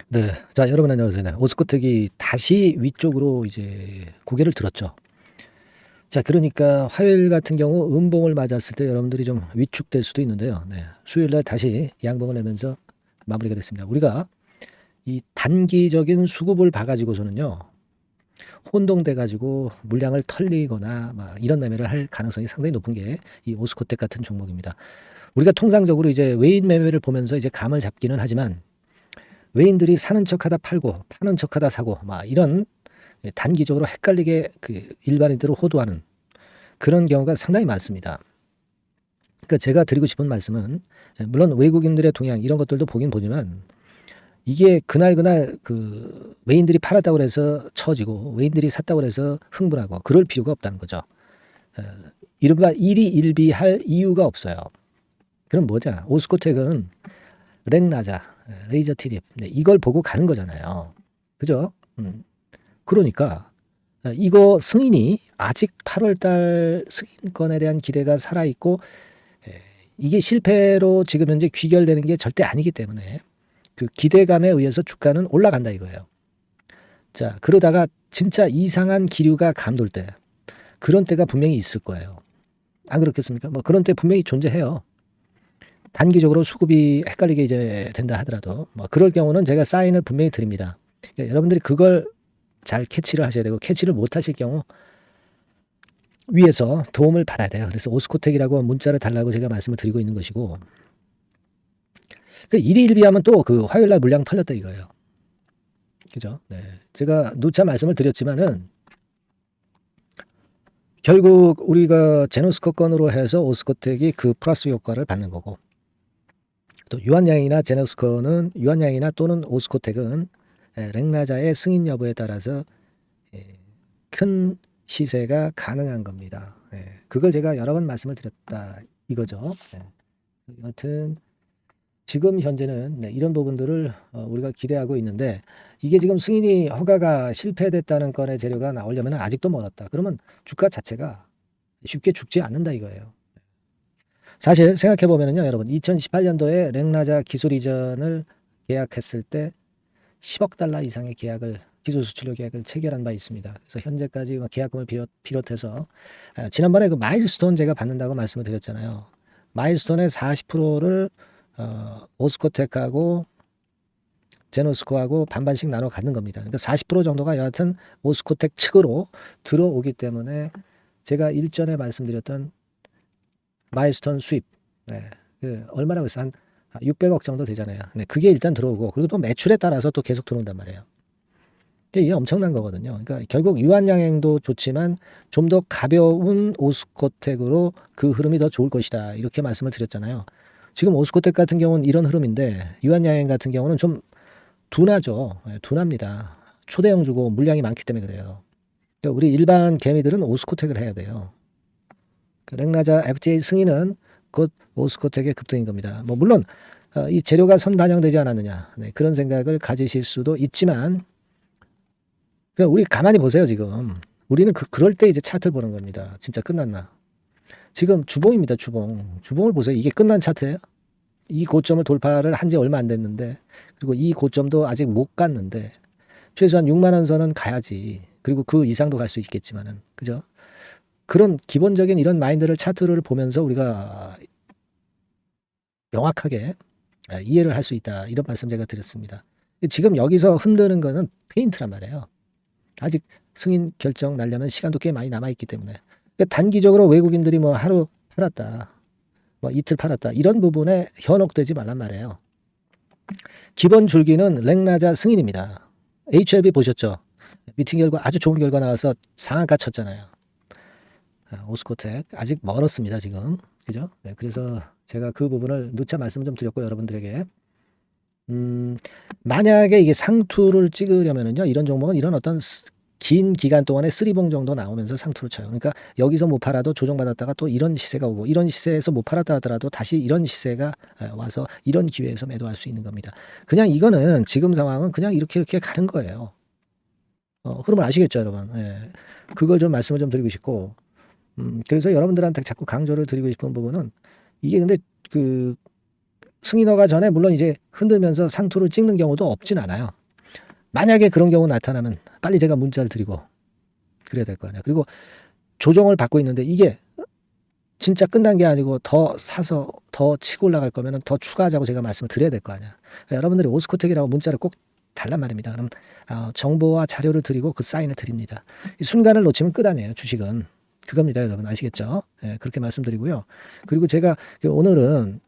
네. 자, 여러분 안녕하세요. 네. 오스코텍이 다시 위쪽으로 이제 고개를 들었죠. 자, 그러니까 화요일 같은 경우 음봉을 맞았을 때 여러분들이 좀 위축될 수도 있는데요. 네. 수요일 날 다시 양봉을 내면서 마무리가 됐습니다. 우리가 이 단기적인 수급을 봐가지고서는요, 혼동돼가지고 물량을 털리거나 막 이런 매매를 할 가능성이 상당히 높은 게 이 오스코텍 같은 종목입니다. 우리가 통상적으로 이제 외인 매매를 보면서 이제 감을 잡기는 하지만 외인들이 사는 척하다 팔고 파는 척하다 사고 막 이런 단기적으로 헷갈리게 그 일반인들을 호도하는 그런 경우가 상당히 많습니다. 그러니까 제가 드리고 싶은 말씀은 물론 외국인들의 동향 이런 것들도 보긴 보지만 이게 그날 그 외인들이 팔았다고 해서 처지고 외인들이 샀다고 해서 흥분하고 그럴 필요가 없다는 거죠. 어, 이른바 일희일비할 이유가 없어요. 그럼 뭐냐? 오스코텍은 랭나자, 레이저 티립 이걸 보고 가는 거잖아요. 그죠? 그러니까 이거 승인이 아직 8월 달 승인권에 대한 기대가 살아있고 이게 실패로 지금 현재 귀결되는 게 절대 아니기 때문에 그 기대감에 의해서 주가는 올라간다 이거예요. 자, 그러다가 진짜 이상한 기류가 감돌 때 그런 때가 분명히 있을 거예요. 안 그렇겠습니까? 뭐 그런 때 분명히 존재해요. 단기적으로 수급이 헷갈리게 이제 된다 하더라도 뭐 그럴 경우는 제가 사인을 분명히 드립니다. 그러니까 여러분들이 그걸 잘 캐치를 하셔야 되고 캐치를 못 하실 경우 위에서 도움을 받아야 돼요. 그래서 오스코텍이라고 문자를 달라고 제가 말씀을 드리고 있는 것이고 그 일희일비하면 또 그 화요일 날 물량 털렸다 이거예요. 그죠? 네. 제가 누차 말씀을 드렸지만은 결국 우리가 제노스코 건으로 해서 오스코텍이 그 플러스 효과를 받는 거고 또 유한양이나 제노스코는 유한양이나 또는 오스코텍은 랭나자의 승인 여부에 따라서 큰 시세가 가능한 겁니다. 그걸 제가 여러 번 말씀을 드렸다 이거죠. 여하튼 지금 현재는 이런 부분들을 우리가 기대하고 있는데 이게 지금 승인이 허가가 실패됐다는 건의 재료가 나오려면 아직도 멀었다. 그러면 주가 자체가 쉽게 죽지 않는다 이거예요. 사실 생각해 보면요, 여러분 2018년도에 랭나자 기술 이전을 계약했을 때 10억 달러 이상의 계약을 기술 수출료 계약을 체결한 바 있습니다. 그래서 현재까지 계약금을 비롯해서 지난번에 그 마일스톤 제가 받는다고 말씀을 드렸잖아요. 마일스톤의 40%를 오스코텍하고 제노스코하고 반반씩 나눠 갖는 겁니다. 그러니까 40% 정도가 여하튼 오스코텍 측으로 들어오기 때문에 제가 일전에 말씀드렸던 마일스톤 수입, 그 얼마라고 해서 한 600억 정도 되잖아요. 그게 일단 들어오고 그리고 또 매출에 따라서 또 계속 들어온단 말이에요. 이게 엄청난 거거든요. 그러니까 결국 유한양행도 좋지만 좀 더 가벼운 오스코텍으로 그 흐름이 더 좋을 것이다. 이렇게 말씀을 드렸잖아요. 지금 오스코텍 같은 경우는 이런 흐름인데 유한양행 같은 경우는 좀 둔하죠. 둔합니다. 초대형 주고 물량이 많기 때문에 그래요. 그러니까 우리 일반 개미들은 오스코텍을 해야 돼요. 그 랭나자 FTA 승인은 곧 오스코텍의 급등인 겁니다. 뭐 물론 이 재료가 선반영되지 않았느냐 그런 생각을 가지실 수도 있지만 그냥 우리 가만히 보세요 지금. 우리는 그럴 때 이제 차트를 보는 겁니다. 진짜 끝났나? 지금 주봉입니다. 주봉을 보세요. 이게 끝난 차트예요? 이 고점을 돌파를 한 지 얼마 안 됐는데 그리고 이 고점도 아직 못 갔는데 최소한 6만 원 선은 가야지. 그리고 그 이상도 갈 수 있겠지만은 그죠? 그런 기본적인 이런 마인드를 차트를 보면서 우리가 명확하게 이해를 할 수 있다. 이런 말씀 제가 드렸습니다. 지금 여기서 흔드는 거는 페인트란 말이에요. 아직 승인 결정 나려면 시간도 꽤 많이 남아있기 때문에 그러니까 단기적으로 외국인들이 뭐 하루 팔았다 뭐 이틀 팔았다 이런 부분에 현혹되지 말란 말이에요. 기본 줄기는 랭나자 승인입니다. HLB 보셨죠? 미팅 결과 아주 좋은 결과 나와서 상한가 쳤잖아요. 오스코텍 아직 멀었습니다 지금. 그죠? 그래서 제가 그 부분을 누차 말씀 좀 드렸고 여러분들에게 만약에 이게 상투를 찍으려면은요 이런 종목은 이런 어떤 긴 기간 동안에 쓰리봉 정도 나오면서 상투를 쳐요. 그러니까 여기서 못 팔아도 조정받았다가 또 이런 시세가 오고 이런 시세에서 못 팔았다 하더라도 다시 이런 시세가 와서 이런 기회에서 매도할 수 있는 겁니다. 그냥 이거는 지금 상황은 그냥 이렇게 가는 거예요. 흐름을 아시겠죠 여러분? 그걸 좀 말씀을 좀 드리고 싶고 그래서 여러분들한테 자꾸 강조를 드리고 싶은 부분은 이게 근데 그 승인허가 전에 물론 이제 흔들면서 상투를 찍는 경우도 없진 않아요. 만약에 그런 경우 나타나면 빨리 제가 문자를 드리고 그래야 될 거 아니야. 그리고 조정을 받고 있는데 이게 진짜 끝난 게 아니고 더 사서 더 치고 올라갈 거면 더 추가하자고 제가 말씀을 드려야 될 거 아니야. 그러니까 여러분들이 오스코텍이라고 문자를 꼭 달란 말입니다. 그럼 정보와 자료를 드리고 그 사인을 드립니다. 이 순간을 놓치면 끝 아니에요. 주식은. 그겁니다. 여러분 아시겠죠? 네, 그렇게 말씀드리고요. 그리고 제가 오늘은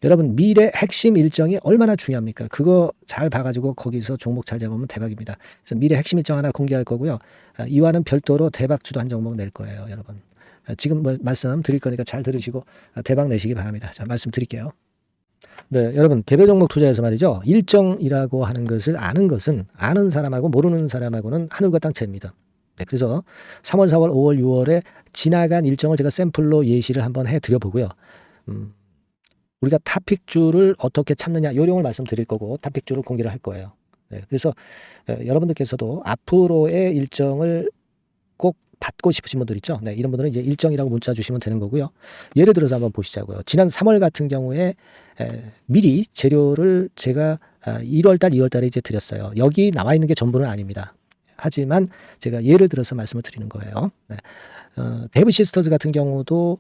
여러분 미래 핵심 일정이 얼마나 중요합니까? 그거 잘 봐가지고 거기서 종목 잘 잡으면 대박입니다. 그래서 미래 핵심 일정 하나 공개할 거고요. 이와는 별도로 대박주도 한 종목 낼 거예요. 여러분. 지금 뭐 말씀 드릴 거니까 잘 들으시고 대박 내시기 바랍니다. 자, 말씀 드릴게요. 네, 여러분 개별 종목 투자에서 말이죠. 일정이라고 하는 것을 아는 것은 아는 사람하고 모르는 사람하고는 하늘과 땅 차이입니다. 네, 그래서 3월, 4월, 5월, 6월에 지나간 일정을 제가 샘플로 예시를 한번 해드려 보고요. 우리가 탑픽주를 어떻게 찾느냐 요령을 말씀드릴 거고 탑픽주를 공개를 할 거예요. 네, 그래서 여러분들께서도 앞으로의 일정을 꼭 받고 싶으신 분들 있죠. 네, 이런 분들은 이제 일정이라고 문자 주시면 되는 거고요. 예를 들어서 한번 보시자고요. 지난 3월 같은 경우에 미리 재료를 제가 1월달, 2월달에 이제 드렸어요. 여기 나와 있는 게 전부는 아닙니다. 하지만 제가 예를 들어서 말씀을 드리는 거예요. 네. 데브 시스터즈 같은 경우도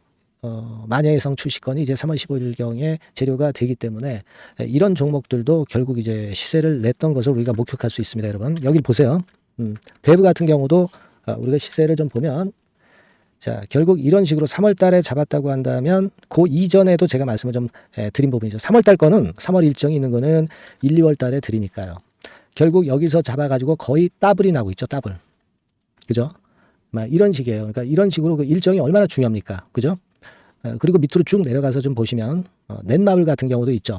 마녀의 성 출시건이 이제 3월 15일경에 재료가 되기 때문에 이런 종목들도 결국 이제 시세를 냈던 것을 우리가 목격할 수 있습니다, 여러분. 여기 보세요. 데브 같은 경우도 우리가 시세를 좀 보면 자 결국 이런 식으로 3월 달에 잡았다고 한다면 그 이전에도 제가 말씀을 좀 드린 부분이죠. 3월 달 거는 3월 일정이 있는 거는 1, 2월 달에 드리니까요. 결국 여기서 잡아가지고 거의 더블이 나고 있죠. 더블. 그죠? 막 이런 식이에요. 그러니까 이런 식으로 그 일정이 얼마나 중요합니까? 그죠? 그리고 밑으로 쭉 내려가서 좀 보시면 넷마블 같은 경우도 있죠.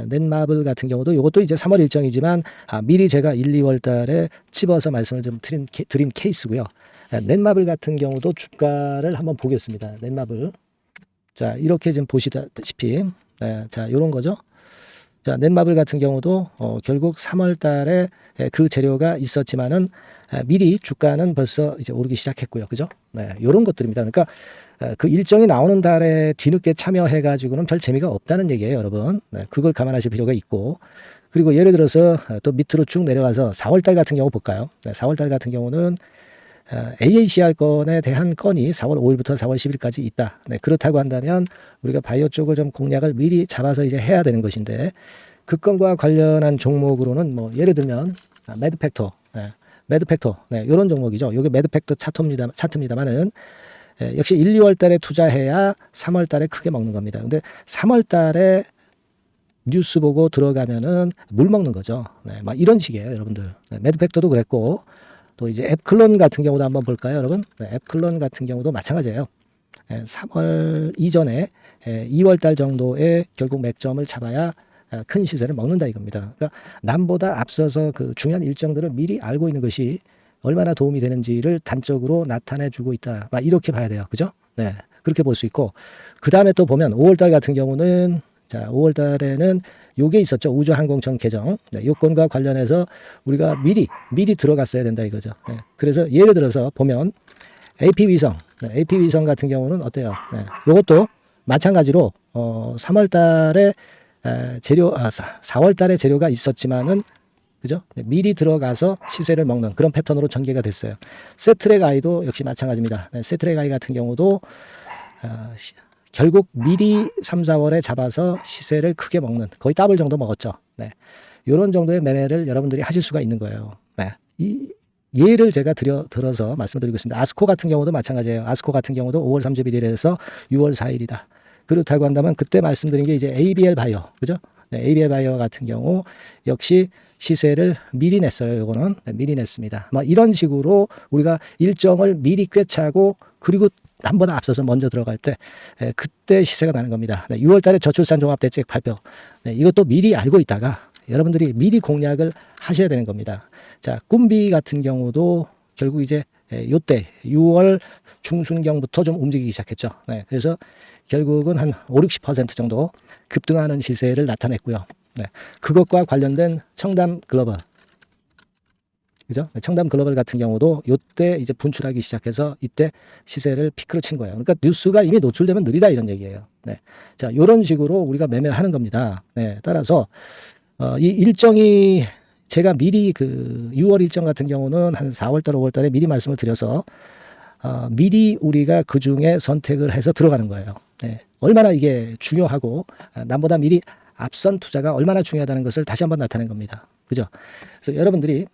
넷마블 같은 경우도 이것도 이제 3월 일정이지만 미리 제가 1, 2월 달에 집어서 말씀을 좀 드린 케이스고요. 넷마블 같은 경우도 주가를 한번 보겠습니다. 넷마블. 자, 이렇게 지금 보시다시피 자, 이런 거죠. 자, 넷마블 같은 경우도 결국 3월 달에 그 재료가 있었지만은 미리 주가는 벌써 이제 오르기 시작했고요. 그죠? 네, 이런 것들입니다. 그러니까 그 일정이 나오는 달에 뒤늦게 참여해가지고는 별 재미가 없다는 얘기예요, 여러분. 네, 그걸 감안하실 필요가 있고. 그리고 예를 들어서 또 밑으로 쭉 내려가서 4월달 같은 경우 볼까요? 네, 4월달 같은 경우는 AACR 건에 대한 건이 4월 5일부터 4월 10일까지 있다. 네, 그렇다고 한다면 우리가 바이오 쪽을 좀 공략을 미리 잡아서 이제 해야 되는 것인데 그 건과 관련한 종목으로는 뭐 예를 들면 매드팩토, 네, 이런 종목이죠. 이게 매드팩토 차트입니다만은 역시 1, 2월 달에 투자해야 3월 달에 크게 먹는 겁니다. 근데 3월 달에 뉴스 보고 들어가면은 물 먹는 거죠. 네, 막 이런 식이에요, 여러분들. 네, 매드팩토도 그랬고 또 이제 앱클론 같은 경우도 한번 볼까요, 여러분? 네, 앱클론 같은 경우도 마찬가지예요. 3월 이전에 2월 달 정도에 결국 맥점을 잡아야 큰 시세를 먹는다 이겁니다. 그러니까 남보다 앞서서 그 중요한 일정들을 미리 알고 있는 것이 얼마나 도움이 되는지를 단적으로 나타내주고 있다. 막 이렇게 봐야 돼요. 그죠? 네. 그렇게 볼 수 있고. 그 다음에 또 보면 5월달 같은 경우는 자, 5월달에는 요게 있었죠. 우주항공청 개정. 네, 요건과 관련해서 우리가 미리 들어갔어야 된다 이거죠. 네. 그래서 예를 들어서 보면 AP위성. 네, AP위성 같은 경우는 어때요? 네. 요것도 마찬가지로 3월달에 재료, 4월달에 재료가 있었지만은 그죠? 네, 미리 들어가서 시세를 먹는 그런 패턴으로 전개가 됐어요. 세트랙 아이도 역시 마찬가지입니다. 네, 세트랙 아이 같은 경우도 결국 미리 3, 4월에 잡아서 시세를 크게 먹는 거의 더블 정도 먹었죠. 네, 이런 정도의 매매를 여러분들이 하실 수가 있는 거예요. 네, 이 예를 제가 들어서 말씀드리고 있습니다. 아스코 같은 경우도 마찬가지예요. 아스코 같은 경우도 5월 31일에서 6월 4일이다. 그렇다고 한다면 그때 말씀드린 게 이제 ABL 바이오, 그죠? 네, ABL 바이오 같은 경우 역시 시세를 미리 냈어요. 요거는 미리 냈습니다. 뭐 이런 식으로 우리가 일정을 미리 꿰차고 그리고 남보다 앞서서 먼저 들어갈 때 그때 시세가 나는 겁니다. 네, 6월 달에 저출산 종합대책 발표. 네, 이것도 미리 알고 있다가 여러분들이 미리 공략을 하셔야 되는 겁니다. 자, 꿈비 같은 경우도 결국 이제 요때 6월 중순경부터 좀 움직이기 시작했죠. 네, 그래서 결국은 한 5, 60% 정도 급등하는 시세를 나타냈고요. 네, 그것과 관련된 청담 글로벌. 그죠? 청담 글로벌 같은 경우도 요때 이제 분출하기 시작해서 이때 시세를 피크로 친 거예요. 그러니까 뉴스가 이미 노출되면 느리다 이런 얘기예요. 네. 자, 요런 식으로 우리가 매매를 하는 겁니다. 네. 따라서 이 일정이 제가 미리 그 6월 일정 같은 경우는 한 4월 달, 5월 달에 미리 말씀을 드려서 미리 우리가 그 중에 선택을 해서 들어가는 거예요. 네. 얼마나 이게 중요하고 남보다 미리 앞선 투자가 얼마나 중요하다는 것을 다시 한번 나타낸 겁니다. 그죠? 그래서 여러분들이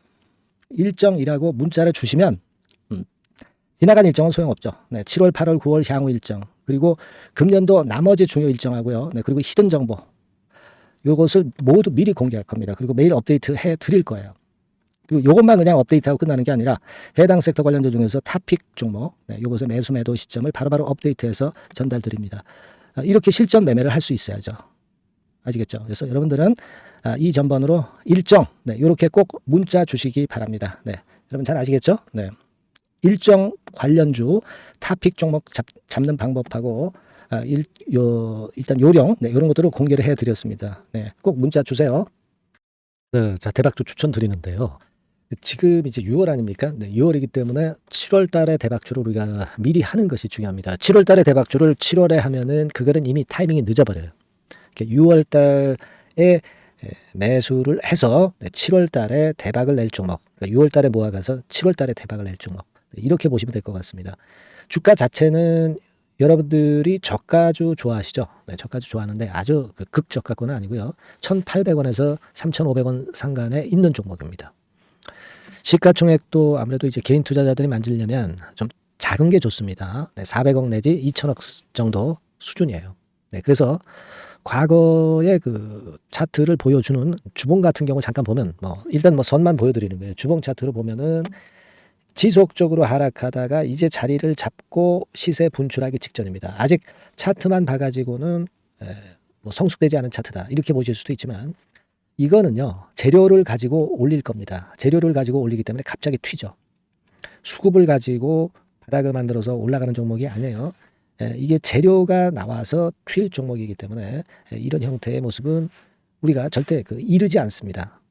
일정이라고 문자를 주시면 지나간 일정은 소용없죠. 네, 7월, 8월, 9월 향후 일정 그리고 금년도 나머지 중요 일정하고요. 네, 그리고 히든 정보 요것을 모두 미리 공개할 겁니다. 그리고 매일 업데이트 해 드릴 거예요. 그리고 요것만 그냥 업데이트하고 끝나는 게 아니라 해당 섹터 관련주 중에서 탑픽 종목 요것의 매수 매도 시점을 바로바로 업데이트해서 전달 드립니다. 이렇게 실전 매매를 할 수 있어야죠. 아시겠죠? 그래서 여러분들은 이 전번으로 일정 이렇게 꼭 문자 주시기 바랍니다. 네, 여러분 잘 아시겠죠? 네, 일정 관련주 탑픽 종목 잡는 방법하고 일단 요령 이런 것들을 공개를 해드렸습니다. 네, 꼭 문자 주세요. 네, 자 대박주 추천드리는데요. 지금 이제 6월 아닙니까? 네, 6월이기 때문에 7월 달에 대박주를 우리가 미리 하는 것이 중요합니다. 7월 달에 대박주를 7월에 하면은 그거는 이미 타이밍이 늦어버려요. 6월 달에 매수를 해서 7월 달에 대박을 낼 종목, 6월 달에 모아가서 7월 달에 대박을 낼 종목 이렇게 보시면 될 것 같습니다. 주가 자체는 여러분들이 저가주 좋아하시죠? 네, 저가주 좋아하는데 아주 극저가권은 아니고요. 1,800원에서 3,500원 상간에 있는 종목입니다. 시가총액도 아무래도 이제 개인 투자자들이 만지려면 좀 작은 게 좋습니다. 네, 400억 내지 2천억 정도 수준이에요. 네, 그래서 과거의 그 차트를 보여주는 주봉 같은 경우 잠깐 보면 일단 선만 보여드리는 거예요. 주봉 차트를 보면은 지속적으로 하락하다가 이제 자리를 잡고 시세 분출하기 직전입니다. 아직 차트만 봐가지고는 성숙되지 않은 차트다 이렇게 보실 수도 있지만 이거는요 재료를 가지고 올릴 겁니다. 재료를 가지고 올리기 때문에 갑자기 튀죠. 수급을 가지고 바닥을 만들어서 올라가는 종목이 아니에요. 이게 재료가 나와서 튈 종목이기 때문에 이런 형태의 모습은 우리가 절대 이르지 않습니다.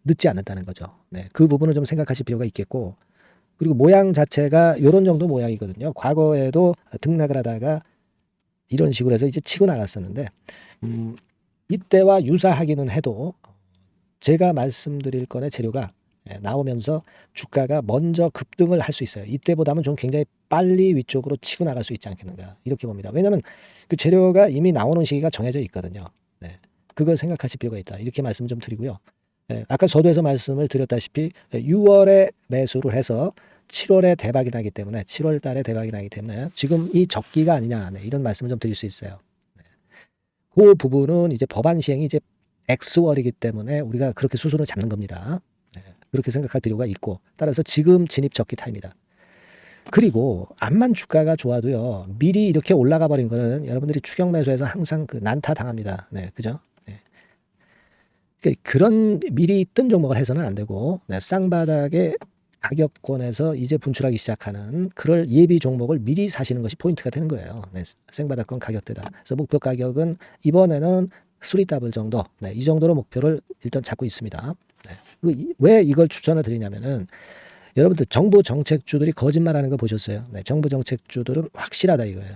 늦지 않는다는 거죠. 네, 그 부분을 좀 생각하실 필요가 있겠고 그리고 모양 자체가 이런 정도 모양이거든요. 과거에도 등락을 하다가 이런 식으로 해서 이제 치고 나갔었는데 이때와 유사하기는 해도 제가 말씀드릴 건의 재료가 나오면서 주가가 먼저 급등을 할 수 있어요. 이때보다는 좀 굉장히 빨리 위쪽으로 치고 나갈 수 있지 않겠는가 이렇게 봅니다. 왜냐하면 그 재료가 이미 나오는 시기가 정해져 있거든요. 네, 그걸 생각하실 필요가 있다 이렇게 말씀 좀 드리고요. 아까 서두에서 말씀을 드렸다시피 6월에 매수를 해서 7월에 대박이 나기 때문에 7월 달에 대박이 나기 때문에 지금 이 적기가 아니냐 이런 말씀을 좀 드릴 수 있어요. 그 부분은 이제 법안 시행이 이제 X월이기 때문에 우리가 그렇게 수순을 잡는 겁니다. 그렇게 생각할 필요가 있고 따라서 지금 진입 적기 타입니다. 그리고 암만 주가가 좋아도요 미리 이렇게 올라가 버린 거는 여러분들이 추격 매수해서 항상 난타 당합니다. 네, 그죠? 그런 미리 뜬 종목을 해서는 안 되고 쌍바닥의 가격권에서 이제 분출하기 시작하는 그럴 예비 종목을 미리 사시는 것이 포인트가 되는 거예요. 생바닥권 가격대다. 그래서 목표 가격은 이번에는 3더블 정도 이 정도로 목표를 일단 잡고 있습니다. 그리고 왜 이걸 추천을 드리냐면은 여러분들 정부 정책주들이 거짓말하는 거 보셨어요? 정부 정책주들은 확실하다 이거예요.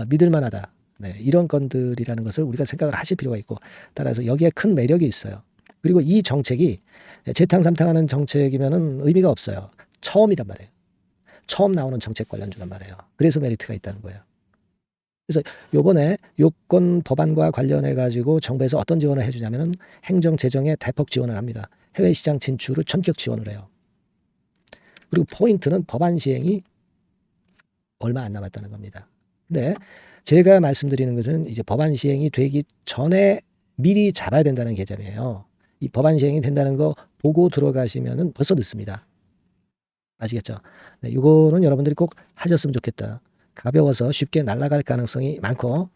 믿을만하다. 이런 건들이라는 것을 우리가 생각을 하실 필요가 있고 따라서 여기에 큰 매력이 있어요. 그리고 이 정책이 재탕삼탕하는 정책이면은 의미가 없어요. 처음이란 말이에요. 처음 나오는 정책 관련주란 말이에요. 그래서 메리트가 있다는 거예요. 그래서 요번에 요건 법안과 관련해 가지고 정부에서 어떤 지원을 해주냐면은 행정 재정에 대폭 지원을 합니다. 해외 시장 진출을 전격 지원을 해요. 그리고 포인트는 법안 시행이 얼마 안 남았다는 겁니다. 근데 제가 말씀드리는 것은 이제 법안 시행이 되기 전에 미리 잡아야 된다는 개념이에요. 이 법안 시행이 된다는 거 보고 들어가시면은 벌써 늦습니다. 아시겠죠? 이거는 여러분들이 꼭 하셨으면 좋겠다. 가벼워서 쉽게 날아갈 가능성이 많고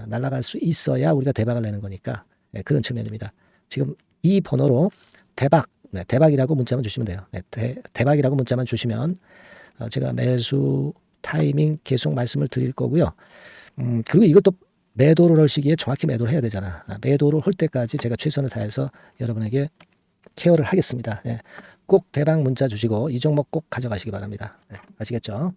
날아갈 수 있어야 우리가 대박을 내는 거니까 그런 측면입니다. 지금 이 번호로 대박, 대박이라고 문자만 주시면 돼요. 대박이라고 문자만 주시면 제가 매수 타이밍 계속 말씀을 드릴 거고요. 그리고 이것도 매도를 할 시기에 정확히 매도를 해야 되잖아. 매도를 할 때까지 제가 최선을 다해서 여러분에게 케어를 하겠습니다. 꼭 대박 문자 주시고 이 종목 꼭 가져가시기 바랍니다. 네, 아시겠죠?